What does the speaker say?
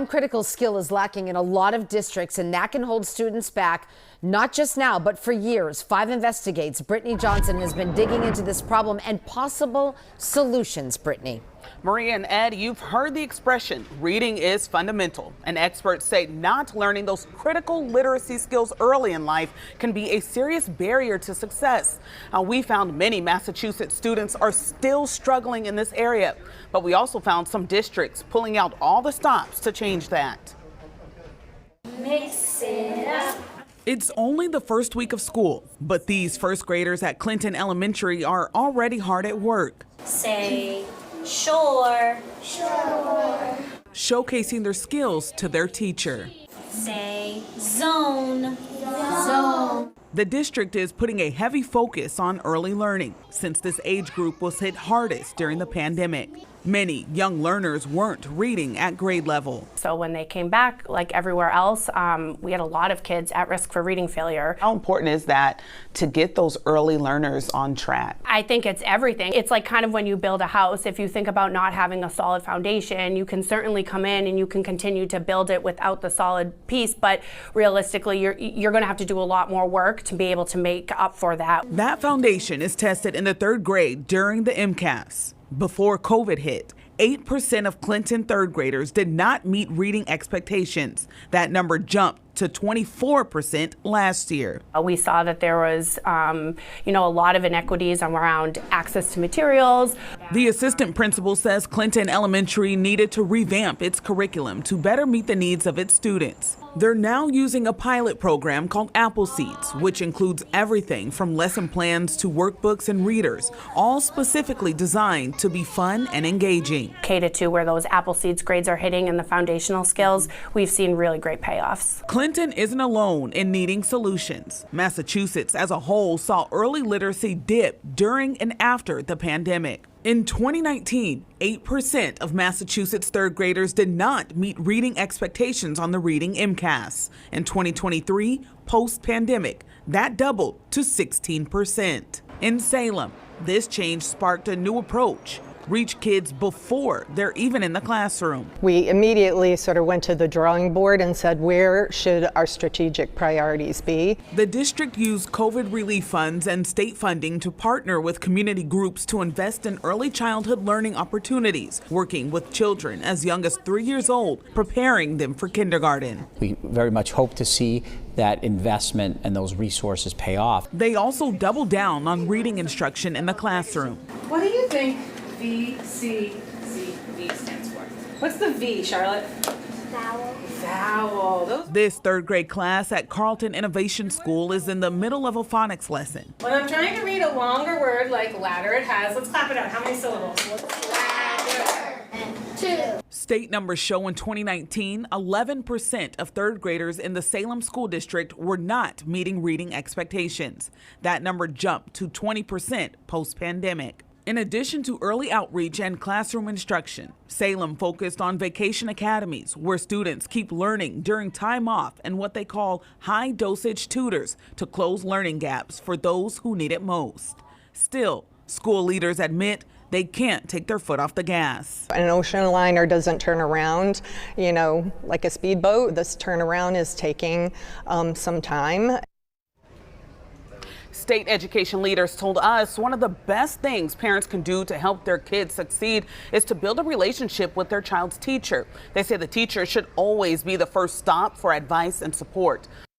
One critical skill is lacking in a lot of districts, and that can hold students back, not just now, but for years. 5 investigates. Brittany Johnson has been digging into this problem and possible solutions. Brittany. Maria and Ed, you've heard the expression, reading is fundamental. And experts say not learning those critical literacy skills early in life can be a serious barrier to success. We found many Massachusetts students are still struggling in this area, but we also found some districts pulling out all the stops to change that. Mix it up. It's only the first week of school, but these first graders at Clinton Elementary are already hard at work. Say sure. Sure. Showcasing their skills to their teacher. Say zone. Zone. The district is putting a heavy focus on early learning since this age group was hit hardest during the pandemic. Many young learners weren't reading at grade level. So when they came back, like everywhere else, we had a lot of kids at risk for reading failure. How important is that to get those early learners on track? I think it's everything. It's like kind of when you build a house, if you think about not having a solid foundation, you can certainly come in and you can continue to build it without the solid piece, but realistically, you're going to have to do a lot more work to be able to make up for that. That foundation is tested in the 3rd grade during the MCAS. Before COVID hit, 8% of Clinton 3rd graders did not meet reading expectations. That number jumped to 24% last year. We saw that there was, a lot of inequities around access to materials. The assistant principal says Clinton Elementary needed to revamp its curriculum to better meet the needs of its students. They're now using a pilot program called Appleseeds, which includes everything from lesson plans to workbooks and readers, all specifically designed to be fun and engaging. K-2, where those Appleseeds grades are hitting and the foundational skills, we've seen really great payoffs. Clinton isn't alone in needing solutions. Massachusetts as a whole saw early literacy dip during and after the pandemic. In 2019, 8% of Massachusetts 3rd graders did not meet reading expectations on the reading MCAS. In 2023, post-pandemic, that doubled to 16%. In Salem, this change sparked a new approach. Reach kids before they're even in the classroom. We immediately sort of went to the drawing board and said, where should our strategic priorities be? The district used COVID relief funds and state funding to partner with community groups to invest in early childhood learning opportunities, working with children as young as 3 years old, preparing them for kindergarten. We very much hope to see that investment and those resources pay off. They also doubled down on reading instruction in the classroom. What do you think V stands for? What's the V, Charlotte? Vowel. Vowel. This 3rd grade class at Carleton Innovation School is in the middle of a phonics lesson. When I'm trying to read a longer word like ladder, it has, let's clap it out. How many syllables? Ladder. And 2. State numbers show in 2019, 11% of 3rd graders in the Salem School District were not meeting reading expectations. That number jumped to 20% post-pandemic. In addition to early outreach and classroom instruction, Salem focused on vacation academies where students keep learning during time off and what they call high-dosage tutors to close learning gaps for those who need it most. Still, school leaders admit they can't take their foot off the gas. An ocean liner doesn't turn around, like a speedboat. This turnaround is taking some time. State education leaders told us one of the best things parents can do to help their kids succeed is to build a relationship with their child's teacher. They say the teacher should always be the first stop for advice and support.